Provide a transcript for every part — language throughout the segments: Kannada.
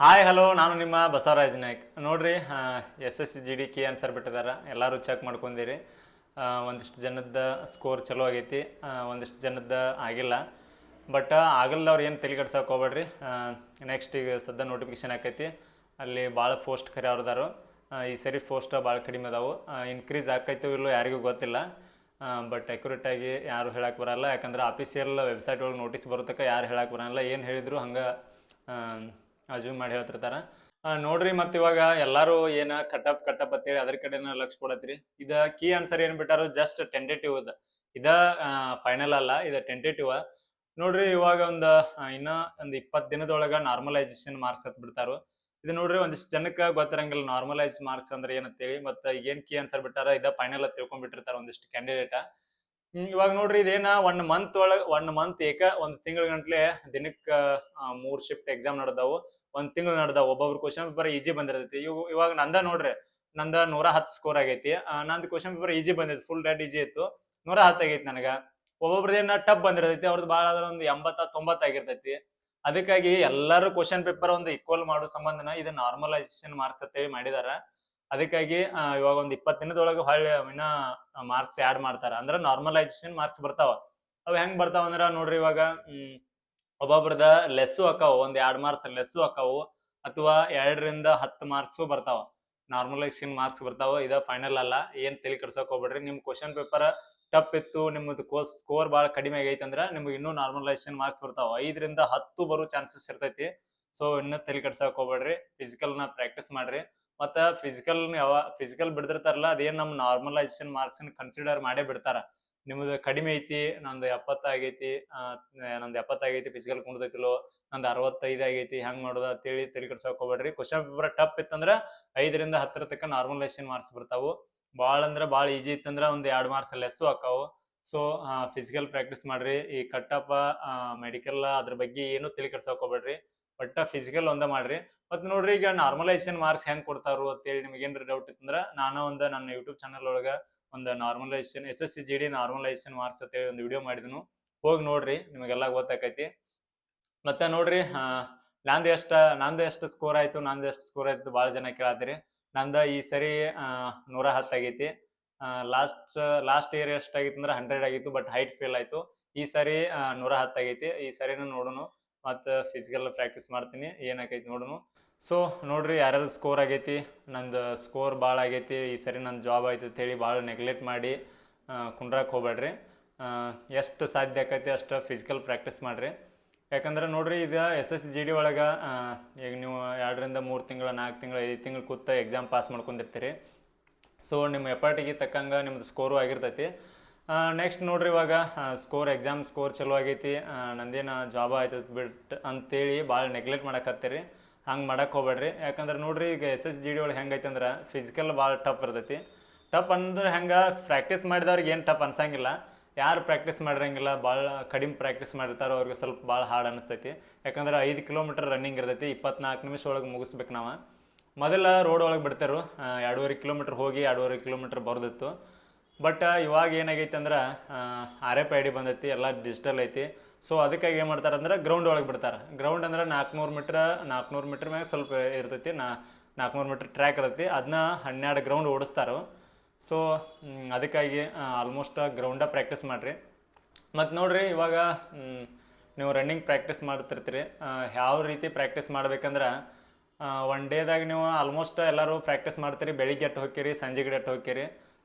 ಹಾಯ್ ಹಲೋ, ನಾನು ನಿಮ್ಮ ಬಸವರಾಜ್ ನಾಯ್ಕ್. ನೋಡ್ರಿ, S S C G D key answer ಬಿಟ್ಟಿದ್ದಾರೆ. ಎಲ್ಲರೂ ಚೆಕ್ ಮಾಡ್ಕೊಂಡಿರಿ. ಒಂದಿಷ್ಟು ಜನದ ಸ್ಕೋರ್ ಚಲೋ ಆಗೈತಿ, ಒಂದಿಷ್ಟು ಜನದ ಆಗಿಲ್ಲ. ಬಟ್ ಆಗಲ್ದವ್ರು ಏನು ತಲೆ ಕೆಡ್ಸೋಕೆ ಹೋಗ್ಬೇಡ್ರಿ. ನೆಕ್ಸ್ಟ್ ಈಗ ಸದ್ಯ ನೋಟಿಫಿಕೇಶನ್ ಆಕೈತಿ, ಅಲ್ಲಿ ಭಾಳ ಪೋಸ್ಟ್ ಕರೆಯವ್ರದಾರು. ಈ ಸರಿ ಪೋಸ್ಟ್ ಭಾಳ ಕಡಿಮೆ ಅದಾವು. ಇನ್ಕ್ರೀಸ್ ಆಕೈತೋ ಇಲ್ಲೋ ಯಾರಿಗೂ ಗೊತ್ತಿಲ್ಲ. ಬಟ್ ಅಕ್ಯುರೇಟಾಗಿ ಯಾರು ಹೇಳಕ್ಕೆ ಬರಲ್ಲ, ಯಾಕಂದ್ರೆ ಆಫೀಸಿಯಲ್ ವೆಬ್ಸೈಟ್ ಒಳಗೆ ನೋಟಿಸ್ ಬರೋತಕ್ಕ ಯಾರು ಹೇಳಕ್ಕೆ ಬರಲ್ಲ. ಏನು ಹೇಳಿದ್ರು ಹಂಗೆ ಅಜ್ಯೂಮ್ ಮಾಡಿ ಹೇಳ್ತಿರ್ತಾರೆ. ನೋಡ್ರಿ, ಮತ್ತು ಇವಾಗ ಎಲ್ಲರೂ ಏನು ಕಟಪ್ ಅಂತೇಳಿ ಅದ್ರ ಕಡೆನ ಲಕ್ಷ ಕೊಡತ್ರಿ. ಇದ ಕೀ ಆನ್ಸರ್ ಏನು ಬಿಟ್ಟಾರು, ಜಸ್ಟ್ ಟೆಂಟೇಟಿವ್ ಇದ ಫೈನಲ್ ಅಲ್ಲ, ಇದು ಟೆಂಟೇಟಿವ್. ನೋಡ್ರಿ, ಇವಾಗ ಇನ್ನ ಒಂದು 20 ದಿನದೊಳಗೆ ನಾರ್ಮಲೈಸೇಷನ್ ಮಾರ್ಕ್ಸ್ ಹತ್ ಬಿಡ್ತಾರು. ಇದು ನೋಡ್ರಿ, ಒಂದಿಷ್ಟು ಜನಕ್ಕೆ ಗೊತ್ತಿರಂಗಿಲ್ಲ ನಾರ್ಮಲೈಸ್ ಮಾರ್ಕ್ಸ್ ಅಂದ್ರೆ ಏನಂತೇಳಿ. ಮತ್ತೆ ಈಗೇನು ಕೀ ಆನ್ಸರ್ ಬಿಟ್ಟಾರ ಇದ ಫೈನಲ್ ಅಂತ ತಿಳ್ಕೊಂಡ್ಬಿಟ್ಟಿರ್ತಾರೆ ಒಂದಿಷ್ಟು ಕ್ಯಾಂಡಿಡೇಟ. ಇವಾಗ ನೋಡ್ರಿ, ಇದೇನ 1 ಮಂತ್ ಒಂದು ತಿಂಗಳ ಗಂಟ್ಲೆ ದಿನಕ್ಕೆ 3 ಶಿಫ್ಟ್ ಎಕ್ಸಾಮ್ ನಡೆದವು. ಒಂದ್ ತಿಂಗಳು ನಡೆದವು. ಒಬ್ಬೊಬ್ರು ಕ್ವಶನ್ ಪೇಪರ್ ಈಜಿ ಬಂದಿರ್ತೈತಿ. ಇವಾಗ ನೋಡ್ರಿ, ನಂದ 110 ಸ್ಕೋರ್ ಆಗೈತಿ. ನಂದು ಕ್ವಶನ್ ಪೇಪರ್ ಈಜಿ ಬಂದೈತಿ, ಫುಲ್ ಡೆಡ್ ಈಜಿ ಇತ್ತು. 110 ಆಗೈತಿ ನನಗ. ಒಬ್ಬೊಬ್ರದೇನ ಟಫ್ ಬಂದಿರ್ತೈತಿ, ಅವ್ರದ್ದು ಭಾಳ ಆದ್ರೆ ಒಂದು 80-90 ಆಗಿರ್ತೈತಿ. ಅದಕ್ಕಾಗಿ ಎಲ್ಲರೂ ಕ್ವಶನ್ ಪೇಪರ್ ಒಂದು ಈಕ್ವಲ್ ಮಾಡೋ ಸಂಬಂಧನ ಇದು ನಾರ್ಮಲೈಸೇಷನ್ ಮಾರ್ಕ್ಸ್ ಅಂತೇಳಿ ಮಾಡಿದಾರ. ಅದಕ್ಕಾಗಿ ಇವಾಗ ಒಂದು 20 ದಿನದೊಳಗೆ ಹೊಳ್ಳಿ ಇನ್ನ ಮಾರ್ಕ್ಸ್ ಆ್ಯಡ್ ಮಾಡ್ತಾರ. ಅಂದ್ರೆ ನಾರ್ಮಲೈಸೇಷನ್ ಮಾರ್ಕ್ಸ್ ಬರ್ತಾವ. ಅವು ಹೆಂಗ್ ಬರ್ತಾವ ಅಂದ್ರ ನೋಡ್ರಿ, ಇವಾಗ ಒಬ್ಬೊಬ್ರದ ಲೆಸ್ಸು ಅಕ್ಕಾವು, ಒಂದ್ 2 ಮಾರ್ಕ್ಸ್ ಲೆಸ್ಸು ಅಕ್ಕಾವು, ಅಥವಾ 2ರಿಂದ 10 ಮಾರ್ಕ್ಸು ಬರ್ತಾವ. ನಾರ್ಮಲೈಸೇಷನ್ ಮಾರ್ಕ್ಸ್ ಬರ್ತಾವ. ಇದ ಫೈನಲ್ ಅಲ್ಲ, ಏನ್ ತಲೆ ಕೆಡ್ಸೋಕ್ ಹೋಗ್ಬೇಡ್ರಿ. ನಿಮ್ ಕ್ವಶನ್ ಪೇಪರ್ ಟಫ್ ಇತ್ತು, ನಿಮ್ಮದು ಸ್ಕೋರ್ ಭಾಳ ಕಡಿಮೆ ಆಗೈತೆ ಅಂದ್ರೆ ನಿಮ್ಗೆ ಇನ್ನೂ ನಾರ್ಮಲೈಸೇಷನ್ ಮಾರ್ಕ್ಸ್ ಬರ್ತಾವ. 5ರಿಂದ 10 ಬರೋ ಚಾನ್ಸಸ್ ಇರ್ತೈತಿ. ಸೊ ಇನ್ನೂ ತಲೆ ಕೆಡ್ಸೋಕ್ ಹೋಗ್ಬೇಡ್ರಿ. ಫಿಸಿಕಲ್ನ ಪ್ರಾಕ್ಟೀಸ್ ಮಾಡ್ರಿ. ಮತ್ತು ಫಿಸಿಕಲ್ ಬಿಡ್ದಿರ್ತಾರಲ್ಲ, ಅದೇನು ನಮ್ಮ ನಾರ್ಮಲೈಸೇಷನ್ ಮಾರ್ಕ್ಸ್ನ ಕನ್ಸಿಡರ್ ಮಾಡೇ ಬಿಡ್ತಾರ. ನಿಮ್ದು ಕಡಿಮೆ ಐತಿ, ನಂದು 70 ಆಗೈತಿ, ನಂದು 70 ಆಗೈತಿ, ಫಿಸಿಕಲ್ ಕುಂಡ್ದೈತಿಲೋ, ನಂದು 65 ಆಗೈತಿ, ಹೆಂಗ್ ಮಾಡೋದು ಅಂತೇಳಿ ತಲೆ ಕೆಡ್ಸೋಕ್ ಹೋಗ್ಬೇಡ್ರಿ. ಕ್ವಶನ್ ಪೇಪರ್ ಟಫ್ ಇತ್ತಂದ್ರೆ 5ರಿಂದ 10 ತನಕ ನಾರ್ಮಲೈಸೇಷನ್ ಮಾರ್ಕ್ಸ್ ಬರ್ತಾವು. ಭಾಳ ಅಂದ್ರೆ ಭಾಳ ಈಜಿ ಇತ್ತಂದ್ರೆ ಒಂದು 2 ಮಾರ್ಕ್ಸ್ ಲೆಸ್ಸು ಅಕ್ಕಾವು. ಸೊ ಫಿಸಿಕಲ್ ಪ್ರಾಕ್ಟೀಸ್ ಮಾಡ್ರಿ. ಈ ಕಟ್ಟಪ್ಪ ಮೆಡಿಕಲ್ ಅದ್ರ ಬಗ್ಗೆ ಏನು ತಲೆ ಕೆಡ್ಸೋಕ್ ಹೋಗ್ಬೇಡ್ರಿ. ಬಟ್ ಫಿಸಿಕಲ್ ಒಂದ ಮಾಡ್ರಿ. ಮತ್ ನೋಡ್ರಿ, ಈಗ ನಾರ್ಮಲೈಸೇಷನ್ ಮಾರ್ಕ್ಸ್ ಹೆಂಗ್ ಕೊಡ್ತಾರು ಅಂತೇಳಿ ನಿಮ್ಗೆ ಏನ್ರಿ ಡೌಟ್ ಇತ್ತಂದ್ರ, ನಾನು ನನ್ನ ಯೂಟ್ಯೂಬ್ ಚಾನಲ್ ಒಳಗ ಒಂದು normalisation S S C G D normalisation marks ಅಂತೇಳಿ ಒಂದು ವಿಡಿಯೋ ಮಾಡಿದ್ನು. ಹೋಗಿ ನೋಡ್ರಿ, ನಿಮಗೆಲ್ಲ ಗೊತ್ತಾಕೈತಿ. ಮತ್ತೆ ನೋಡ್ರಿ, ನಂದು ಎಷ್ಟು ಸ್ಕೋರ್ ಆಯ್ತು ಭಾಳ ಜನ ಕೇಳತ್ತೀರಿ. ನಂದು ಈ ಸರಿ 110 ಆಗೈತಿ. ಲಾಸ್ಟ್ ಇಯರ್ ಎಷ್ಟಾಗಿತ್ತು ಅಂದ್ರೆ 100 ಆಗಿತ್ತು, ಬಟ್ ಹೈಟ್ ಫೇಲ್ ಆಯ್ತು. ಈ ಸರಿ 110 ಆಗೈತಿ. ಈ ಸರಿನೂ ನೋಡೋಣ, ಮತ್ತು ಫಿಸಿಕಲ್ ಪ್ರಾಕ್ಟೀಸ್ ಮಾಡ್ತೀನಿ, ಏನಾಕೈತಿ ನೋಡೋಣ. ಸೊ ನೋಡ್ರಿ, ಯಾರ್ಯಾರು ಸ್ಕೋರ್ ಆಗೈತಿ. ನಂದು ಸ್ಕೋರ್ ಭಾಳ ಆಗೈತಿ, ಈ ಸರಿ ನನ್ನ ಜಾಬ್ ಆಯ್ತು ಅಂತ ಹೇಳಿ ಭಾಳ ನೆಗ್ಲೆಕ್ಟ್ ಮಾಡಿ ಕುಂಡ್ರಕ್ಕೆ ಹೋಗ್ಬೇಡ್ರಿ. ಎಷ್ಟು ಸಾಧ್ಯ ಆಕೈತಿ ಅಷ್ಟು ಫಿಸಿಕಲ್ ಪ್ರಾಕ್ಟೀಸ್ ಮಾಡಿರಿ. ಯಾಕಂದ್ರೆ ನೋಡ್ರಿ, ಇದು ಎಸ್ ಎಸ್ ಜಿ ಡಿ ಒಳಗೆ ಈಗ ನೀವು 2ರಿಂದ 3 ತಿಂಗಳು, 4 ತಿಂಗಳು, 5 ತಿಂಗಳು ಕೂತ ಎಕ್ಸಾಮ್ ಪಾಸ್ ಮಾಡ್ಕೊಂಡಿರ್ತೀರಿ. ಸೊ ನಿಮ್ಮ ಎಫರ್ಟಿಗೆ ತಕ್ಕಂಗೆ ನಿಮ್ದು ಸ್ಕೋರು ಆಗಿರ್ತೈತಿ. ನೆಕ್ಸ್ಟ್ ನೋಡ್ರಿ, ಇವಾಗ ಎಕ್ಸಾಮ್ ಸ್ಕೋರ್ ಚಲೋ ಆಗೈತಿ, ನಂದೇನು ಜಾಬ್ ಆಯ್ತದ ಬಿಟ್ಟು ಅಂತೇಳಿ ಭಾಳ ನೆಗ್ಲೆಕ್ಟ್ ಮಾಡಕತ್ತೀರಿ. ಹಂಗೆ ಮಾಡಕ್ಕೆ ಹೋಗ್ಬೇಡ್ರಿ. ಯಾಕಂದ್ರೆ ನೋಡ್ರಿ, ಈಗ ಎಸ್ ಎಸ್ ಜಿ ಡಿ ಒಳಗೆ ಹೆಂಗೈತೆ ಅಂದ್ರೆ ಫಿಸಿಕಲ್ ಭಾಳ ಟಫ್ ಇರ್ತೈತಿ. ಟಫ್ ಅಂದ್ರೆ ಹೆಂಗೆ, ಪ್ರಾಕ್ಟೀಸ್ ಮಾಡಿದವ್ರಿಗೆ ಏನು ಟಫ್ ಅನ್ಸಂಗಿಲ್ಲ. ಯಾರು ಪ್ರಾಕ್ಟೀಸ್ ಮಾಡಿರಂಗಿಲ್ಲ, ಭಾಳ ಕಡಿಮೆ ಪ್ರಾಕ್ಟೀಸ್ ಮಾಡಿರ್ತಾರೋ ಅವ್ರಿಗೆ ಸ್ವಲ್ಪ ಭಾಳ ಹಾರ್ಡ್ ಅನಿಸ್ತೈತಿ. ಯಾಕಂದ್ರೆ 5 ಕಿಲೋಮೀಟರ್ ರನ್ನಿಂಗ್ ಇರ್ತೈತಿ, 24 ನಿಮಿಷ ಒಳಗೆ ಮುಗಿಸ್ಬೇಕು ನಾವು. ಮೊದಲ ರೋಡ್ ಒಳಗೆ ಬಿಡ್ತಾರೋ, 2.5 ಕಿಲೋಮೀಟ್ರ್ ಹೋಗಿ 2.5 ಕಿಲೋಮೀಟ್ರ್ ಬರ್ದಿತ್ತು. ಬಟ್ ಇವಾಗ ಏನಾಗೈತೆ ಅಂದ್ರೆ RFID ಬಂದೈತಿ, ಎಲ್ಲ ಡಿಜಿಟಲ್ ಐತಿ. ಸೊ ಅದಕ್ಕಾಗಿ ಏನು ಮಾಡ್ತಾರೆ ಅಂದ್ರೆ ಗ್ರೌಂಡ್ ಒಳಗೆ ಬಿಡ್ತಾರೆ. ಗ್ರೌಂಡ್ ಅಂದ್ರೆ 400 ಮೀಟ್ರ್ ಮ್ಯಾಗ ಸ್ವಲ್ಪ ಇರ್ತೈತಿ. 400 ಮೀಟ್ರ್ ಟ್ರ್ಯಾಕ್ ಇರ್ತೈತಿ, ಅದನ್ನ 12 ಗ್ರೌಂಡ್ ಓಡಿಸ್ತಾರೆ. ಸೊ ಅದಕ್ಕಾಗಿ ಆಲ್ಮೋಸ್ಟ್ ಗ್ರೌಂಡ ಪ್ರಾಕ್ಟೀಸ್ ಮಾಡಿರಿ. ಮತ್ತು ನೋಡ್ರಿ, ಇವಾಗ ನೀವು ರನ್ನಿಂಗ್ ಪ್ರಾಕ್ಟೀಸ್ ಮಾಡ್ತಿರ್ತೀರಿ. ಯಾವ ರೀತಿ ಪ್ರಾಕ್ಟೀಸ್ ಮಾಡ್ಬೇಕಂದ್ರೆ, 1 ಡೇದಾಗ ನೀವು ಆಲ್ಮೋಸ್ಟ್ ಎಲ್ಲರೂ ಪ್ರಾಕ್ಟೀಸ್ ಮಾಡ್ತೀರಿ. ಬೆಳಿಗ್ಗೆ ಎಟ್ಟು ಹೋಗ್ತೀರಿ, ಸಂಜೆಗೆ ಎಟ್ಟು ಹೋಗ್ತೀರಿ.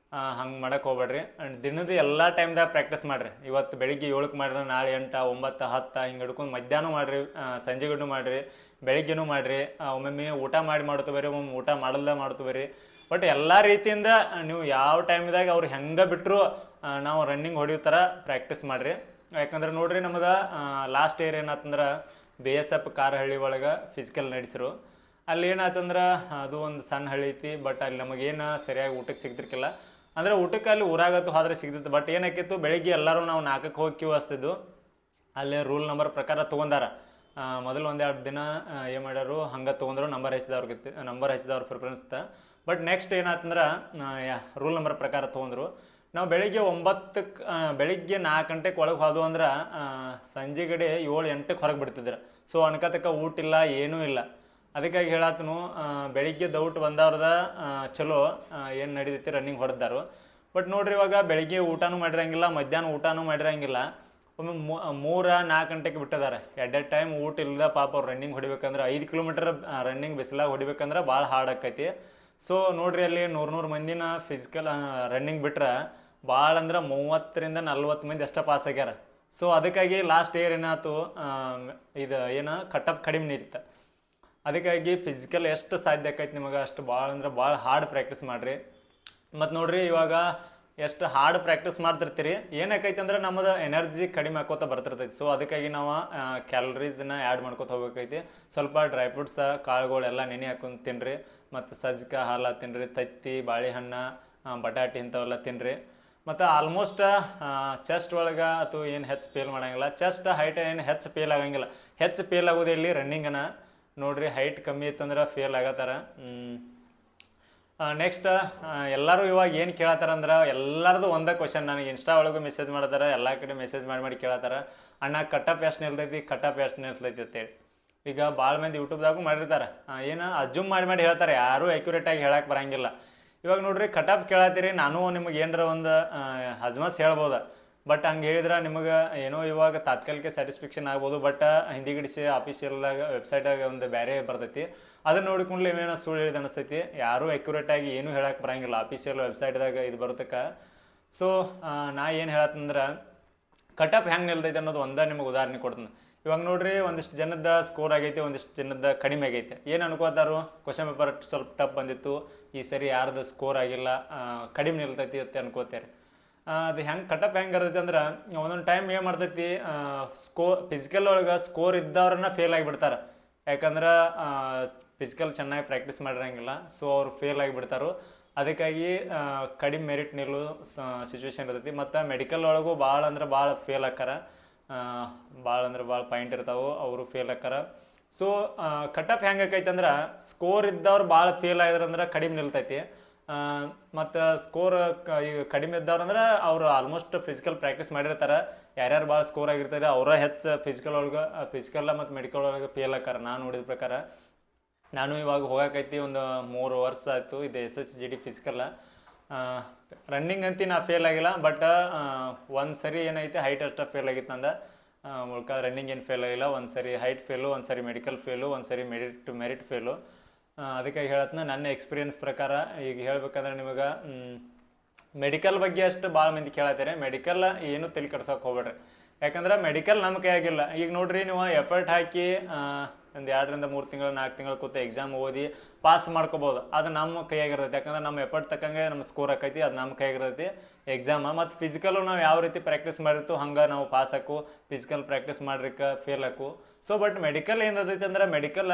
ಹಂಗೆ ಮಾಡಕ್ಕೆ ಹೋಗ್ಬೇಡ್ರಿ. ದಿನದ ಎಲ್ಲ ಟೈಮ್ದಾಗ ಪ್ರಾಕ್ಟೀಸ್ ಮಾಡಿರಿ. ಇವತ್ತು ಬೆಳಿಗ್ಗೆ 7ಕ್ಕೆ ಮಾಡಿದ್ರೆ ನಾಳೆ 8, 9, 10 ಹಿಂಗೆ ಹಿಡ್ಕೊಂಡು ಮಧ್ಯಾಹ್ನ ಮಾಡಿರಿ, ಸಂಜೆಗೂ ಮಾಡಿರಿ, ಬೆಳಿಗ್ಗೆನೂ ಮಾಡಿರಿ. ಒಮ್ಮೊಮ್ಮೆ ಊಟ ಮಾಡ್ತೀವಿ ಬರೀ, ಒಮ್ಮೊಮ್ಮೆ ಊಟ ಮಾಡ್ತೀವಿ ಬರೀ. ಬಟ್ ಎಲ್ಲ ರೀತಿಯಿಂದ ನೀವು ಯಾವ ಟೈಮ್ದಾಗ ಅವ್ರು ಹೆಂಗೆ ಬಿಟ್ಟರು ನಾವು ರನ್ನಿಂಗ್ ಹೊಡಿಯೋ ಥರ ಪ್ರಾಕ್ಟೀಸ್ ಮಾಡಿರಿ. ಯಾಕಂದ್ರೆ ನೋಡ್ರಿ, ನಮ್ಮದು ಲಾಸ್ಟ್ ಇಯರ್ ಏನಾತಂದ್ರೆ BSF ಕಾರಹಳ್ಳಿ ಒಳಗೆ ಫಿಸಿಕಲ್ ನಡೆಸಿರು. ಅಲ್ಲಿ ಏನಾಯ್ತಂದ್ರೆ, ಅದು ಒಂದು ಸಣ್ಣ ಹಳ್ಳಿ ಐತಿ. ಬಟ್ ಅಲ್ಲಿ ನಮಗೇನು ಸರಿಯಾಗಿ ಊಟಕ್ಕೆ ಸಿಗ್ತಿರ್ಕಿಲ್ಲ. ಅಂದರೆ ಊಟಕ್ಕೆ ಅಲ್ಲಿ ಊರಾಗತ್ತು ಹೋದ್ರೆ ಸಿಗ್ತಿತ್ತು. ಬಟ್ ಏನಾಕಿತ್ತು, ಬೆಳಿಗ್ಗೆ ಎಲ್ಲರೂ ನಾವು 4ಕ್ಕೆ ಹೋಗಿ ಕ್ಯೂ ಹಚ್ತಿದ್ದು. ಅಲ್ಲಿ ರೂಲ್ ನಂಬರ್ ಪ್ರಕಾರ ತೊಗೊಂಡಾರ. ಮೊದಲು 1-2 ದಿನ ಏನು ಮಾಡ್ಯಾರು, ಹಂಗೆ ತೊಗೊಂಡ್ರು, ನಂಬರ್ ಹಚ್ಚಿದವ್ರು ಪ್ರಿಫರೆನ್ಸ್. ಬಟ್ ನೆಕ್ಸ್ಟ್ ಏನಾಯ್ತಂದ್ರೆ, ರೂಲ್ ನಂಬರ್ ಪ್ರಕಾರ ತೊಗೊಂಡ್ರು. ನಾವು ಬೆಳಿಗ್ಗೆ 4 ಗಂಟೆಗೆ ಒಳಗೆ ಹೋದ್ವು ಅಂದ್ರೆ ಸಂಜೆಗಡೆ 7-8ಕ್ಕೆ ಹೊರಗೆ ಬಿಡ್ತಿದ್ರು. ಸೊ ಅನ್ಕತಕ್ಕ ಊಟ ಇಲ್ಲ, ಏನೂ ಇಲ್ಲ. ಅದಕ್ಕಾಗಿ ಹೇಳತ್ತನು ಬೆಳಿಗ್ಗೆ ದೌಟ್ ಬಂದವ್ರದ ಚಲೋ ಏನು ನಡೀತೈತಿ ರನ್ನಿಂಗ್ ಹೊಡೆದಾರು. ಬಟ್ ನೋಡ್ರಿ ಇವಾಗ ಬೆಳಿಗ್ಗೆ ಊಟನೂ ಮಾಡಿರಂಗಿಲ್ಲ, ಮಧ್ಯಾಹ್ನ ಊಟನೂ ಮಾಡಿರಂಗಿಲ್ಲ, ಒಮ್ಮೆ 3-4 ಗಂಟೆಗೆ ಬಿಟ್ಟಿದ್ದಾರೆ. ಎಟ್ ಟೈಮ್ ಊಟ ಇಲ್ಲದ ಪಾಪ ಅವ್ರು ರನ್ನಿಂಗ್ ಹೊಡಿಬೇಕಂದ್ರೆ 5 ಕಿಲೋಮೀಟರ್ ರನ್ನಿಂಗ್ ಬಿಸಿಲಾಗ ಹೊಡಿಬೇಕಂದ್ರೆ ಭಾಳ ಹಾರ್ಡ್ ಆಕೈತಿ. ಸೊ ನೋಡ್ರಿ ಅಲ್ಲಿ 100 ಮಂದಿನ ಫಿಸಿಕಲ್ ರನ್ನಿಂಗ್ ಬಿಟ್ರೆ ಭಾಳ ಅಂದ್ರೆ 30-40 ಮಂದಿ ಅಷ್ಟೇ ಪಾಸ್ ಆಗ್ಯಾರ. ಸೊ ಅದಕ್ಕಾಗಿ ಲಾಸ್ಟ್ ಇಯರ್ ಏನಾಯ್ತು, ಇದು ಏನು ಕಟಪ್ ಕಡಿಮೆ ನಿಂತಿತ್ತು. ಅದಕ್ಕಾಗಿ ಫಿಸಿಕಲ್ ಎಷ್ಟು ಸಾಧ್ಯ ಆಕೈತಿ ನಿಮಗೆ ಅಷ್ಟು ಭಾಳ ಅಂದ್ರೆ ಭಾಳ ಹಾರ್ಡ್ ಪ್ರಾಕ್ಟೀಸ್ ಮಾಡಿರಿ. ಮತ್ತು ನೋಡ್ರಿ ಇವಾಗ ಎಷ್ಟು ಹಾರ್ಡ್ ಪ್ರಾಕ್ಟೀಸ್ ಮಾಡ್ತಿರ್ತೀರಿ, ಏನಾಕೈತಿ ಅಂದ್ರೆ ನಮ್ಮದು ಎನರ್ಜಿ ಕಡಿಮೆ ಹಾಕೋತ ಬರ್ತಿರ್ತೈತಿ. ಸೊ ಅದಕ್ಕಾಗಿ ನಾವು ಕ್ಯಾಲರೀಸ್ನ ಆ್ಯಡ್ ಮಾಡ್ಕೊತ ಹೋಗ್ಬೇಕೈತಿ. ಸ್ವಲ್ಪ ಡ್ರೈ ಫ್ರೂಟ್ಸ ಕಾಳುಗಳೆಲ್ಲ ನೆನೆ ಹಾಕೊಂಡು ತಿನ್ನಿರಿ, ಮತ್ತು ಸಜ್ಜಕ ಹಾಲು ತಿನ್ನಿರಿ, ತತ್ತಿ, ಬಾಳೆಹಣ್ಣು, ಬಟಾಟೆ ಇಂಥವೆಲ್ಲ ತಿನ್ನಿರಿ. ಮತ್ತು ಆಲ್ಮೋಸ್ಟ್ ಚೆಸ್ಟ್ ಒಳಗೆ ಅಥವಾ ಏನು ಹೆಚ್ಚು ಫೇಲ್ ಮಾಡೋಂಗಿಲ್ಲ, ಚೆಸ್ಟ್ ಹೈಟ್ ಏನು ಹೆಚ್ಚು ಫೇಲ್ ಆಗಂಗಿಲ್ಲ. ಹೆಚ್ಚು ಫೇಲ್ ಆಗೋದು ಇಲ್ಲಿ ರನ್ನಿಂಗನ ನೋಡ್ರಿ, ಹೈಟ್ ಕಮ್ಮಿ ಇತ್ತಂದ್ರೆ ಫೇಲ್ ಆಗತ್ತಾರ. ನೆಕ್ಸ್ಟ್ ಎಲ್ಲರೂ ಇವಾಗ ಏನು ಕೇಳತ್ತಾರಂದ್ರೆ ಎಲ್ಲರದು ಒಂದೇ ಕ್ವಶನ್, ನನಗೆ ಇನ್ಸ್ಟಾ ಒಳಗೂ ಮೆಸೇಜ್ ಮಾಡ್ತಾರೆ, ಎಲ್ಲ ಕಡೆ ಮೆಸೇಜ್ ಮಾಡಿ ಕೇಳತ್ತಾರ, ಅಣ್ಣ ಕಟಪ್ ಎಷ್ಟು ನಿಲ್ತೈತಿ ಅಂತೇಳಿ. ಈಗ ಭಾಳ ಮಂದಿ ಯೂಟ್ಯೂಬ್ದಾಗೂ ಮಾಡಿರ್ತಾರೆ, ಏನು ಅಜ್ಜುಮ್ ಮಾಡಿ ಹೇಳ್ತಾರೆ, ಯಾರೂ ಆ್ಯಕ್ಯುರೇಟಾಗಿ ಹೇಳಕ್ಕೆ ಬರೋಂಗಿಲ್ಲ. ಇವಾಗ ನೋಡ್ರಿ ಕಟಪ್ ಕೇಳತ್ತೀರಿ, ನಾನು ನಿಮಗೆ ಏನರ ಒಂದು ಹಜ್ಮಸ್ ಹೇಳ್ಬೋದು, ಬಟ್ ಹಂಗೆ ಹೇಳಿದ್ರೆ ನಿಮಗೆ ಏನೋ ಇವಾಗ ತಾತ್ಕಾಲಿಕ ಸ್ಯಾಟಿಸ್ಫ್ಯಾಕ್ಷನ್ ಆಗ್ಬೋದು. ಬಟ್ ಹಿಂದಿಗಿಡಿಸಿ ಆಫೀಷಿಯಲ್ದಾಗ ವೆಬ್ಸೈಟಾಗ ಒಂದು ಬೇರೆ ಬರ್ತೈತಿ, ಅದನ್ನು ನೋಡಿಕೊಂಡ್ಲೆ ಇವೇನೋ ಸುಳ್ಳು ಹೇಳಿದ ಅನಿಸ್ತೈತಿ. ಯಾರೂ ಆ್ಯಕ್ಯುರೇಟಾಗಿ ಏನೂ ಹೇಳಕ್ಕೆ ಬರೋಂಗಿಲ್ಲ ಆಫೀಷಿಯಲ್ ವೆಬ್ಸೈಟ್ದಾಗ ಇದು ಬರೋದಕ್ಕೆ. ಸೊ ನಾ ಏನು ಹೇಳತ್ತಂದ್ರೆ ಕಟಪ್ ಹೆಂಗೆ ನಿಲ್ತೈತೆ ಅನ್ನೋದು ಒಂದೇ ನಿಮಗೆ ಉದಾಹರಣೆ ಕೊಡ್ತೀನಿ. ಇವಾಗ ನೋಡ್ರಿ, ಒಂದಿಷ್ಟು ಜನದ ಸ್ಕೋರ್ ಆಗೈತಿ, ಒಂದಿಷ್ಟು ಜನದ ಕಡಿಮೆ ಆಗೈತೆ. ಏನು ಅನ್ಕೋತಾರು, ಕ್ವಶನ್ ಪೇಪರ್ ಸ್ವಲ್ಪ ಟಫ್ ಬಂದಿತ್ತು, ಈ ಸರಿ ಯಾರ್ದು ಸ್ಕೋರ್ ಆಗಿಲ್ಲ, ಕಡಿಮೆ ನಿಲ್ತೈತಿ ಅಂತ ಅನ್ಕೋತಾರೆ. ಅದು ಹೆಂಗೆ ಕಟಪ್ ಹೆಂಗೆ ಇರ್ತೈತಿ ಅಂದ್ರೆ ಒಂದೊಂದು ಟೈಮ್ ಏನು ಮಾಡ್ತೈತಿ, ಫಿಸಿಕಲ್ ಒಳಗೆ ಸ್ಕೋರ್ ಇದ್ದವ್ರನ್ನ ಫೇಲ್ ಆಗಿಬಿಡ್ತಾರೆ. ಯಾಕಂದ್ರೆ ಫಿಸಿಕಲ್ ಚೆನ್ನಾಗಿ ಪ್ರಾಕ್ಟೀಸ್ ಮಾಡಿರಂಗಿಲ್ಲ, ಸೊ ಅವ್ರು ಫೇಲ್ ಆಗಿಬಿಡ್ತಾರೆ. ಅದಕ್ಕಾಗಿ ಕಡಿಮೆ ಮೆರಿಟ್ ನಿಲ್ಲೋ ಸಿಚುವೇಶನ್ ಇರ್ತೈತಿ. ಮತ್ತು ಮೆಡಿಕಲ್ ಒಳಗೂ ಭಾಳ ಅಂದ್ರೆ ಭಾಳ ಫೇಲ್ ಆಕ್ಕಾರ, ಭಾಳ ಅಂದ್ರೆ ಭಾಳ ಪಾಯಿಂಟ್ ಇರ್ತಾವೆ, ಅವರು ಫೇಲ್ ಆಕ್ಕಾರ. ಸೊ ಕಟಪ್ ಹೆಂಗೆ ಆಕೈತೆ ಅಂದ್ರೆ ಸ್ಕೋರ್ ಇದ್ದವ್ರು ಭಾಳ ಫೇಲ್ ಆಗಿದ್ರಂದ್ರೆ ಕಡಿಮೆ ನಿಲ್ತೈತಿ. ಮತ್ತು ಸ್ಕೋರ್ ಈಗ ಕಡಿಮೆ ಇದ್ದವ್ರಂದ್ರೆ ಅವರು ಆಲ್ಮೋಸ್ಟ್ ಫಿಸಿಕಲ್ ಪ್ರಾಕ್ಟೀಸ್ ಮಾಡಿರ್ತಾರೆ. ಯಾರ್ಯಾರು ಭಾಳ ಸ್ಕೋರ್ ಆಗಿರ್ತಾರೆ ಅವರ ಹೆಚ್ಚು ಫಿಸಿಕಲ್ ಮತ್ತು ಮೆಡಿಕಲ್ ಒಳಗೆ ಫೇಲ್ ಆಕಾರ. ನಾನು ನೋಡಿದ ಪ್ರಕಾರ, ನಾನು ಇವಾಗ ಹೋಗಕೈತಿ ಒಂದು 3 ವರ್ಷ ಆಯಿತು, ಇದು SSGD ಫಿಸಿಕಲ್ಲ. ರನ್ನಿಂಗ್ ಅಂತಿ ನಾ ಫೇಲ್ ಆಗಿಲ್ಲ, ಬಟ್ ಒಂದು ಸರಿ ಏನೈತೆ ಹೈಟ್ ಅಷ್ಟು ಫೇಲ್ ಆಗಿತ್ತು ನಂದು. ಉಳ್ಕ ರನ್ನಿಂಗ್ ಏನು ಫೇಲ್ ಆಗಿಲ್ಲ, ಒಂದು ಸರಿ ಹೈಟ್ ಫೇಲು, ಒಂದು ಸರಿ ಮೆಡಿಕಲ್ ಫೇಲು, ಒಂದು ಸರಿ ಮೆರಿಟ್ ಫೇಲು. ಅದಕ್ಕಾಗಿ ಹೇಳತ್ನ ನನ್ನ ಎಕ್ಸ್ಪೀರಿಯನ್ಸ್ ಪ್ರಕಾರ. ಈಗ ಹೇಳ್ಬೇಕಂದ್ರೆ ನಿಮಗೆ ಮೆಡಿಕಲ್ ಬಗ್ಗೆ ಅಷ್ಟು ಭಾಳ ಮಂದಿ ಕೇಳತ್ತಾರೆ. ಮೆಡಿಕಲ್ ಏನು ತಲೆ ಕೆಡ್ಸೋಕೆ ಹೋಗ್ಬೇಡ್ರಿ, ಯಾಕಂದ್ರೆ ಮೆಡಿಕಲ್ ನಮ್ಮ ಕೈಯಾಗಿಲ್ಲ. ಈಗ ನೋಡ್ರಿ, ನೀವು ಎಫರ್ಟ್ ಹಾಕಿ ಒಂದು 2-3 ತಿಂಗಳು 4 ತಿಂಗಳು ಕೂತು ಎಕ್ಸಾಮ್ ಓದಿ ಪಾಸ್ ಮಾಡ್ಕೋಬೋದು, ಅದು ನಮ್ಮ ಕೈಯಾಗಿರ್ತೈತಿ. ಯಾಕಂದ್ರೆ ನಮ್ಮ ಎಫರ್ಟ್ ತಕ್ಕಂಗೆ ನಮ್ಮ ಸ್ಕೋರ್ ಆಕೈತಿ, ಅದು ನಮ್ಮ ಕೈಯಾಗಿರ್ತೈತಿ ಎಕ್ಸಾಮ. ಮತ್ತು ಫಿಸಿಕಲ್ಲು ನಾವು ಯಾವ ರೀತಿ ಪ್ರಾಕ್ಟೀಸ್ ಮಾಡಿರ್ತೀವಿ ಹಂಗೆ ನಾವು ಪಾಸ್ ಹಾಕು, ಫಿಸಿಕಲ್ ಪ್ರಾಕ್ಟೀಸ್ ಮಾಡ್ರಿಕ್ಕೆ ಫೇಲ್ ಹಾಕು. ಸೊ ಬಟ್ ಮೆಡಿಕಲ್ ಏನಿರ್ತೈತಿ ಅಂದ್ರೆ ಮೆಡಿಕಲ್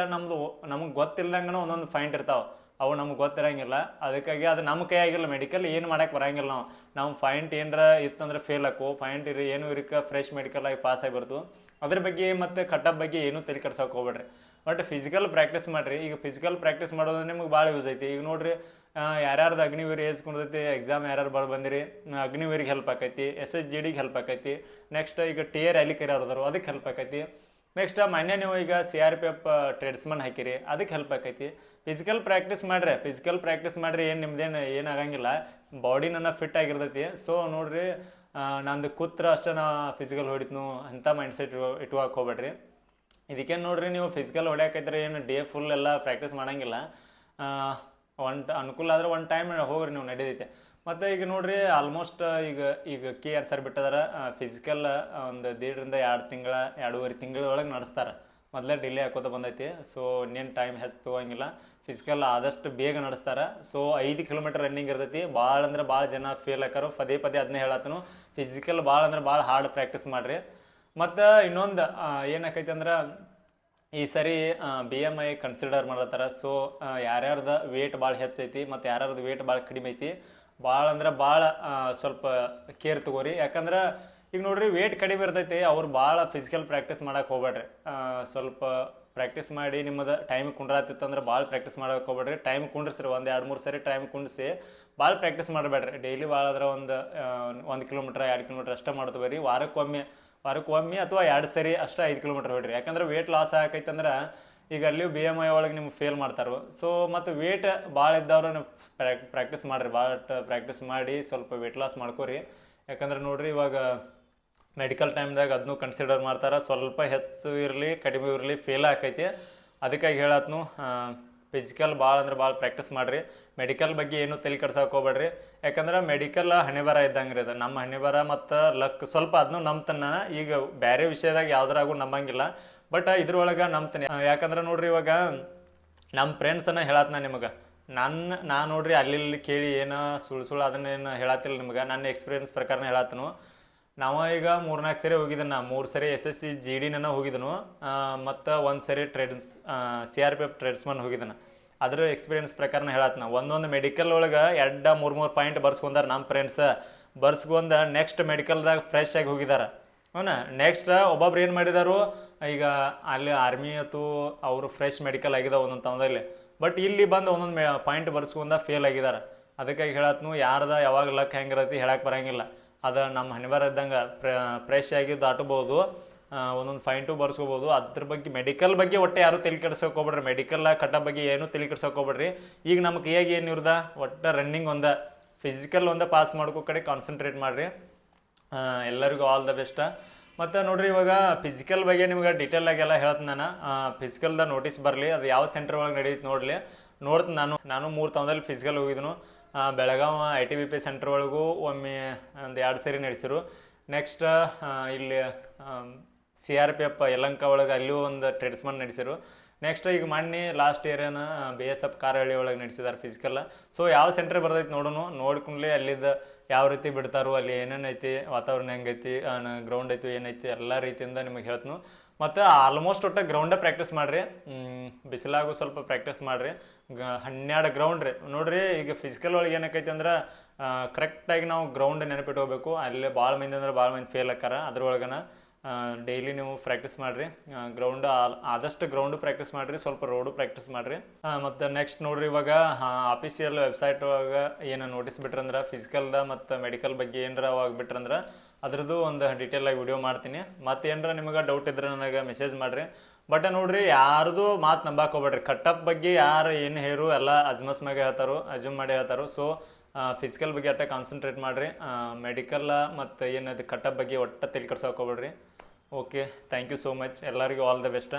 ನಮಗೆ ಗೊತ್ತಿಲ್ದಂಗೆ ಒಂದೊಂದು ಫೈಂಟ್ ಇರ್ತಾವೆ, ಅವು ನಮ್ಗೆ ಗೊತ್ತಿರಂಗಿಲ್ಲ. ಅದಕ್ಕಾಗಿ ಅದು ನಮ್ಮ ಕೈಯಾಗಿಲ್ಲ. ಮೆಡಿಕಲ್ ಏನು ಮಾಡೋಕ್ಕೆ ಬರೋಂಗಿಲ್ಲ. ನಾವು ಫೈಂಟ್ ಏನರ ಇತ್ತಂದ್ರೆ ಫೇಲ್ ಹಾಕು, ಫೈಂಟ್ ಏನು ಇರಕ್ಕೆ ಫ್ರೆಶ್ ಮೆಡಿಕಲ್ ಆಗಿ ಪಾಸ್ ಆಗಿಬಾರ್ದು. ಅದ್ರ ಬಗ್ಗೆ ಮತ್ತು ಕಟಪ್ ಬಗ್ಗೆ ಏನೂ ತಲೆ ಕೆಡ್ಸೋಕೆ ಹೋಗ್ಬೇಡ್ರಿ, ಬಟ್ ಫಿಸಿಕಲ್ ಪ್ರಾಕ್ಟೀಸ್ ಮಾಡಿರಿ. ಈಗ ಫಿಸಿಕಲ್ ಪ್ರಾಕ್ಟೀಸ್ ಮಾಡೋದು ನಿಮ್ಗೆ ಭಾಳ ಯೂಸ್ ಐತಿ. ಈಗ ನೋಡ್ರಿ, ಯಾರ್ಯಾರ್ದು ಅಗ್ನಿವೀರ್ ಏಜ್ಕೊಂಡೈತಿ ಎಕ್ಸಾಮ್ ಯಾರ್ಯಾರು ಬಂದಿರಿ, ಅಗ್ನಿವೀರಿಗೆ ಹೆಲ್ಪ್ ಆಕೈತಿ, SSGDಗೆ ಹೆಲ್ಪ್ ಆಕೈತಿ. ನೆಕ್ಸ್ಟ್ ಈಗ TR ರ್ಯಾಲಿ ಕರಿಯವ್ರದಾರು, ಅದಕ್ಕೆ ಹೆಲ್ಪ್ ಆಕೈತಿ. ನೆಕ್ಸ್ಟ್ ಮೊನ್ನೆ ನೀವು ಈಗ CRPF ಟ್ರೇಡ್ಸ್ಮನ್ ಹಾಕಿರಿ, ಅದಕ್ಕೆ ಹೆಲ್ಪ್ ಆಕೈತಿ. ಫಿಸಿಕಲ್ ಪ್ರಾಕ್ಟೀಸ್ ಮಾಡಿರಿ, ಏನು ನಿಮ್ದೇನು ಏನಾಗಂಗಿಲ್ಲ, ಬಾಡಿ ನನ್ನ ಫಿಟ್ ಆಗಿರ್ತೈತಿ. ಸೊ ನೋಡ್ರಿ, ನಂದು ಕೂತ್ರ ಅಷ್ಟೇ ನಾ ಫಿಸಿಕಲ್ ಹೊಡಿತ್ನು ಅಂಥ ಮೈಂಡ್ಸೆಟ್ ಇಟ್ಕೋಕೆ ಹೋಗ್ಬೇಡ್ರಿ. ಇದಕ್ಕೇನು ನೋಡ್ರಿ, ನೀವು ಫಿಸಿಕಲ್ ಹೊಡ್ಯಾಕೈತ್ರಿ, ಏನು ಡೇ ಫುಲ್ ಎಲ್ಲ ಪ್ರಾಕ್ಟೀಸ್ ಮಾಡೋಂಗಿಲ್ಲ. ಅನುಕೂಲ ಆದ್ರೆ ಒಂದು ಟೈಮ್ ಹೋಗ್ರಿ ನೀವು, ನಡೀತೈತೆ. ಮತ್ತು ಈಗ ನೋಡ್ರಿ, ಆಲ್ಮೋಸ್ಟ್ ಈಗ KR ಸರ್ ಬಿಟ್ಟದಾರ ಫಿಸಿಕಲ್ ಒಂದು 1.5-2.5 ತಿಂಗಳೊಳಗೆ ನಡೆಸ್ತಾರೆ. ಮೊದಲೇ ಡಿಲೇ ಹಾಕೋತ ಬಂದೈತಿ. ಸೊ ಇನ್ನೇನು ಟೈಮ್ ಹೆಚ್ಚು ತೊಗೋಂಗಿಲ್ಲ, ಫಿಸಿಕಲ್ ಆದಷ್ಟು ಬೇಗ ನಡೆಸ್ತಾರೆ. ಸೊ 5 ಕಿಲೋಮೀಟರ್ ರನ್ನಿಂಗ್ ಇರ್ತೈತಿ. ಭಾಳ ಅಂದ್ರೆ ಭಾಳ ಜನ ಫೇಲ್ ಆಕಾರು. ಪದೇ ಅದನ್ನೇ ಹೇಳತ್ತನು, ಫಿಸಿಕಲ್ ಭಾಳ ಅಂದ್ರೆ ಭಾಳ ಹಾರ್ಡ್ ಪ್ರಾಕ್ಟೀಸ್ ಮಾಡಿರಿ. ಮತ್ತು ಇನ್ನೊಂದು ಏನಾಕೈತಿ ಅಂದ್ರೆ ಈ ಸರಿ BMI ಕನ್ಸಿಡರ್ ಮಾಡತ್ತಾರ. ಸೊ ಯಾರ್ಯಾರ್ದು ವೇಟ್ ಭಾಳ ಹೆಚ್ಚೈತಿ ಮತ್ತು ಯಾರ್ಯಾರ್ದು ವೇಟ್ ಭಾಳ ಕಡಿಮೆ ಐತಿ, ಭಾಳ ಅಂದ್ರೆ ಭಾಳ ಸ್ವಲ್ಪ ಕೇರ್ ತಗೋರಿ. ಯಾಕಂದ್ರೆ ಈಗ ನೋಡ್ರಿ, ವೇಟ್ ಕಡಿಮೆ ಇರ್ತೈತಿ, ಅವ್ರು ಭಾಳ ಫಿಸಿಕಲ್ ಪ್ರಾಕ್ಟೀಸ್ ಮಾಡೋಕೆ ಹೋಗ್ಬೇಡ್ರಿ. ಸ್ವಲ್ಪ ಪ್ರಾಕ್ಟೀಸ್ ಮಾಡಿ ನಿಮ್ಮದು ಟೈಮಿಗೆ ಕುಂಡ್ರಾತಿತ್ತಂದ್ರೆ ಭಾಳ ಪ್ರಾಕ್ಟೀಸ್ ಮಾಡೋಕೆ ಹೋಗ್ಬೇಡ್ರಿ. ಟೈಮ್ ಕುಂಡ್ರಿಸ್ರಿ, 1-2-3 ಸರಿ ಟೈಮ್ ಕುಂಡಿಸಿ ಭಾಳ ಪ್ರಾಕ್ಟೀಸ್ ಮಾಡಬೇಡ್ರಿ. ಡೈಲಿ ಭಾಳ ಆದ್ರೆ 1 ಕಿಲೋಮೀಟ್ರ್ 2 ಕಿಲೋಮೀಟ್ರ್ ಅಷ್ಟೇ ಮಾಡ್ತೀವಿ ರೀ. ವಾರಕ್ಕೊಮ್ಮೆ ಅಥವಾ 2 ಸರಿ ಅಷ್ಟೇ 5 ಕಿಲೋಮೀಟ್ರ್ ಹೊಡ್ರಿ. ಯಾಕಂದ್ರೆ ವೇಟ್ ಲಾಸ್ ಆಗೈತಂದ್ರೆ ಈಗ ಅಲ್ಲಿ ಬಿ ಎಮ್ ಐ ಒಳಗೆ ನಿಮ್ಗೆ ಫೇಲ್ ಮಾಡ್ತಾರೆ. ಸೊ ಮತ್ತು ವೇಟ್ ಭಾಳ ಇದ್ದವ್ರು ನೀವು ಪ್ರಾಕ್ಟೀಸ್ ಮಾಡಿರಿ, ಭಾಳ ಪ್ರಾಕ್ಟೀಸ್ ಮಾಡಿ ಸ್ವಲ್ಪ ವೇಟ್ ಲಾಸ್ ಮಾಡ್ಕೊರಿ. ಯಾಕಂದ್ರೆ ನೋಡಿರಿ ಇವಾಗ ಮೆಡಿಕಲ್ ಟೈಮ್ದಾಗ ಅದನ್ನೂ ಕನ್ಸಿಡರ್ ಮಾಡ್ತಾರೆ, ಸ್ವಲ್ಪ ಹೆಚ್ಚು ಇರಲಿ ಕಡಿಮೆ ಇರಲಿ ಫೇಲ್ ಆಕೈತಿ. ಅದಕ್ಕಾಗಿ ಹೇಳತ್ನು ಫಿಸಿಕಲ್ ಭಾಳ ಅಂದ್ರೆ ಭಾಳ ಪ್ರಾಕ್ಟೀಸ್ ಮಾಡಿರಿ. ಮೆಡಿಕಲ್ ಬಗ್ಗೆ ಏನೂ ತಲೆ ಕೆಡ್ಸೋಕೆ ಹೋಗ್ಬೇಡ್ರಿ. ಯಾಕಂದ್ರೆ ಮೆಡಿಕಲ್ ಹಣೆಬರ ಇದ್ದಂಗೆ ರೀ ಅದು, ನಮ್ಮ ಹಣೆಬರ ಮತ್ತು ಲಕ್ ಸ್ವಲ್ಪ ಅದನ್ನೂ ನಂಬ್ತಾನೆ ನಾನು. ಈಗ ಬೇರೆ ವಿಷಯದಾಗ ಯಾವ್ದ್ರಾಗೂ ನಂಬಂಗಿಲ್ಲ, ಬಟ್ ಇದ್ರೊಳಗೆ ನಂಬ್ತೀನಿ. ಯಾಕಂದ್ರೆ ನೋಡ್ರಿ ಇವಾಗ ನಮ್ಮ ಫ್ರೆಂಡ್ಸನ್ನು ಹೇಳತ್ನ ನಿಮಗೆ, ನಾನು ನೋಡ್ರಿ ಅಲ್ಲಿ ಕೇಳಿ ಏನೋ ಸುಳ್ಳು ಅದನ್ನೇನು ಹೇಳತ್ತಿಲ್ಲ ನಿಮ್ಗೆ, ನನ್ನ ಎಕ್ಸ್ಪೀರಿಯನ್ಸ್ ಪ್ರಕಾರನೇ ಹೇಳತ್ತನು. ನಾವು ಈಗ 3-4 ಸರಿ ಹೋಗಿದ್ದನು. 3 ಸರಿ SSC GD ಹೋಗಿದ್ದನು, ಮತ್ತು 1 ಸರಿ CRPF ಟ್ರೇಡ್ಸ್ಮನ್ ಹೋಗಿದ್ದಾನೆ. ಅದ್ರ ಎಕ್ಸ್ಪೀರಿಯನ್ಸ್ ಪ್ರಕಾರನ ಹೇಳತ್ನ. ಒಂದೊಂದು ಮೆಡಿಕಲ್ ಒಳಗೆ 2-3 ಪಾಯಿಂಟ್ ಬರ್ಸ್ಕೊಂಡಾರ ನಮ್ಮ ಫ್ರೆಂಡ್ಸ್. ಬರ್ಸ್ಕೊಂಡ ನೆಕ್ಸ್ಟ್ ಮೆಡಿಕಲ್ದಾಗ ಫ್ರೆಶ್ ಆಗಿ ಹೋಗಿದ್ದಾರೆ. ಹೌನಾ, ನೆಕ್ಸ್ಟ್ ಒಬ್ಬೊಬ್ರು ಏನು ಮಾಡಿದಾರು, ಈಗ ಅಲ್ಲಿ ಆರ್ಮಿ ಅಥವಾ ಅವರು ಫ್ರೆಶ್ ಮೆಡಿಕಲ್ ಆಗಿದಾವೆ ಒಂದೊಂದು ತವದಲ್ಲಿ, ಬಟ್ ಇಲ್ಲಿ ಬಂದು ಒಂದೊಂದು ಪಾಯಿಂಟ್ ಬರ್ಸ್ಕೊಂಡ ಫೇಲ್ ಆಗಿದ್ದಾರೆ. ಅದಕ್ಕಾಗಿ ಹೇಳತ್ನು ಯಾರ್ದ ಯಾವಾಗ ಲಕ್ ಹೆಂಗಿರತಿ ಹೇಳಕ್ಕೆ ಬರೋಂಗಿಲ್ಲ. ಅದು ನಮ್ಮ ಹಣೆಬರ ಇದ್ದಂಗೆ ಫ್ರೆಶ್ ಆಗಿ ದಾಟಬೋದು, ಒಂದೊಂದು ಪಾಯಿಂಟು ಬರ್ಸ್ಕೋಬೋದು. ಅದ್ರ ಬಗ್ಗೆ ಮೆಡಿಕಲ್ ಬಗ್ಗೆ ಒಟ್ಟು ಯಾರು ತಲೆ ಕೆಡ್ಸೋಕೆ ಹೋಗ್ಬೇಡ್ರಿ. ಮೆಡಿಕಲ್ ಕಟ್ಟೋ ಬಗ್ಗೆ ಏನೂ ತಲೆ ಕೆಡ್ಸೋಕೆ ಹೋಗ್ಬೇಡ್ರಿ. ಈಗ ನಮ್ಮ ಕೈಯಾಗಿ ಏನು ಇರ್ದ ಒಟ್ಟು ರನ್ನಿಂಗ್ ಒಂದ ಫಿಸಿಕಲ್ ಒಂದ ಪಾಸ್ ಮಾಡ್ಕೋ ಕಡೆ ಕಾನ್ಸಂಟ್ರೇಟ್ ಮಾಡಿರಿ. ಎಲ್ಲರಿಗೂ ಆಲ್ ದ ಬೆಸ್ಟ್. ಮತ್ತು ನೋಡಿರಿ ಇವಾಗ ಫಿಸಿಕಲ್ ಬಗ್ಗೆ ನಿಮ್ಗೆ ಡೀಟೇಲಾಗೆಲ್ಲ ಹೇಳ್ತೀನಿ ನಾನು. ಫಿಸಿಕಲ್ದ ನೋಟಿಸ್ ಬರಲಿ, ಅದು ಯಾವ ಸೆಂಟರ್ ಒಳಗೆ ನಡೀತು ನೋಡ್ತೀನಿ ನಾನು 3 ತವದಲ್ಲಿ ಫಿಸಿಕಲ್ ಹೋಗಿದ್ದನು. ಬೆಳಗಾವಿ ITBP ಸೆಂಟರ್ ಒಳಗೂ ಒಮ್ಮೆ ಒಂದು 2 ಸರಿ ನಡೆಸಿರು. ನೆಕ್ಸ್ಟ್ ಇಲ್ಲಿ CRPF ಯಲಹಂಕ ಒಳಗೆ ಅಲ್ಲಿಯೂ ಒಂದು ಟ್ರೇಡ್ಸ್ಮನ್ ನಡೆಸಿರು. ನೆಕ್ಸ್ಟ್ ಈಗ ಮೊನ್ನೆ ಲಾಸ್ಟ್ ಇಯರೇನ BSF ಕಾರಹಳ್ಳಿ ಒಳಗೆ ನಡೆಸಿದ್ದಾರೆ ಫಿಸಿಕಲ್. ಸೊ ಯಾವ ಸೆಂಟ್ರ್ ಬರ್ತೈತೆ ನೋಡ್ಕೊಂಡ್ಲಿ ಅಲ್ಲಿದ್ದು ಯಾವ ರೀತಿ ಬಿಡ್ತಾರೋ, ಅಲ್ಲಿ ಏನೇನು ಐತಿ, ವಾತಾವರಣ ಹೆಂಗೈತಿ, ಗ್ರೌಂಡ್ ಐತಿ ಏನೈತಿ ಎಲ್ಲ ರೀತಿಯಿಂದ ನಿಮಗೆ ಹೇಳ್ತೀನಿ. ಮತ್ತು ಆಲ್ಮೋಸ್ಟ್ ಒಟ್ಟು ಗ್ರೌಂಡೇ ಪ್ರಾಕ್ಟೀಸ್ ಮಾಡಿರಿ. ಬಿಸಿಲಾಗೂ ಸ್ವಲ್ಪ ಪ್ರಾಕ್ಟೀಸ್ ಮಾಡಿರಿ. 12 ಗ್ರೌಂಡ್ ರೀ ನೋಡಿರಿ. ಈಗ ಫಿಸಿಕಲ್ ಒಳಗೆ ಏನಕ್ಕೈತಿ ಅಂದ್ರೆ ಕರೆಕ್ಟಾಗಿ ನಾವು ಗ್ರೌಂಡ್ ನೆನಪಿಟ್ಟು ಹೋಗ್ಬೇಕು. ಅಲ್ಲೇ ಭಾಳ ಮಂದಿ ಫೇಲ್ ಆಕಾರ. ಅದ್ರೊಳಗನ ಡೈಲಿ ನೀವು ಪ್ರಾಕ್ಟೀಸ್ ಮಾಡಿರಿ. ಗ್ರೌಂಡ್ ಆದಷ್ಟು ಗ್ರೌಂಡು ಪ್ರಾಕ್ಟೀಸ್ ಮಾಡಿರಿ, ಸ್ವಲ್ಪ ರೋಡು ಪ್ರಾಕ್ಟೀಸ್ ಮಾಡಿರಿ. ಮತ್ತು ನೆಕ್ಸ್ಟ್ ನೋಡಿರಿ ಇವಾಗ ಆಫೀಸಿಯಲ್ ವೆಬ್ಸೈಟ್ ಒಳಗೆ ಏನು ನೋಟಿಸ್ ಬಿಟ್ರಂದ್ರೆ ಫಿಸಿಕಲ್ದ ಮತ್ತು ಮೆಡಿಕಲ್ ಬಗ್ಗೆ ಏನಾರ ಅವಾಗ ಬಿಟ್ರಂದ್ರೆ ಅದ್ರದ್ದು ಒಂದು ಡೀಟೇಲಾಗಿ ವಿಡಿಯೋ ಮಾಡ್ತೀನಿ. ಮತ್ತು ಏನಾರ ನಿಮಗೆ ಡೌಟ್ ಇದ್ರೆ ನನಗೆ ಮೆಸೇಜ್ ಮಾಡಿರಿ. ಬಟ್ ನೋಡಿರಿ ಯಾರ್ದು ಮಾತು ನಂಬಕ್ಕೆ ಹೋಗ್ಬೇಡ್ರಿ. ಕಟ್ಟಪ್ ಬಗ್ಗೆ ಯಾರು ಏನು ಹೇರು ಎಲ್ಲ ಅಜ್ಮಸ್ ಮ್ಯಾಗೆ ಹೇಳ್ತಾರೋ, ಅಜ್ಯೂಮ್ ಮಾಡಿ ಹೇಳ್ತಾರೋ. ಸೊ ಫಿಸಿಕಲ್ ಬಗ್ಗೆ ಅಷ್ಟೇ ಕಾನ್ಸಂಟ್ರೇಟ್ ಮಾಡಿರಿ. ಮೆಡಿಕಲ್ ಮತ್ತು ಏನದು ಕಟ್ಟಪ್ ಬಗ್ಗೆ ಒಟ್ಟು ತಲೆ ಕೆಡ್ಸೋಕೆ ಹೋಗ್ಬೇಡ್ರಿ. Okay, thank you so much. ಎಲ್ಲರಿಗೂ ಆಲ್ ದ ಬೆಸ್ಟ್.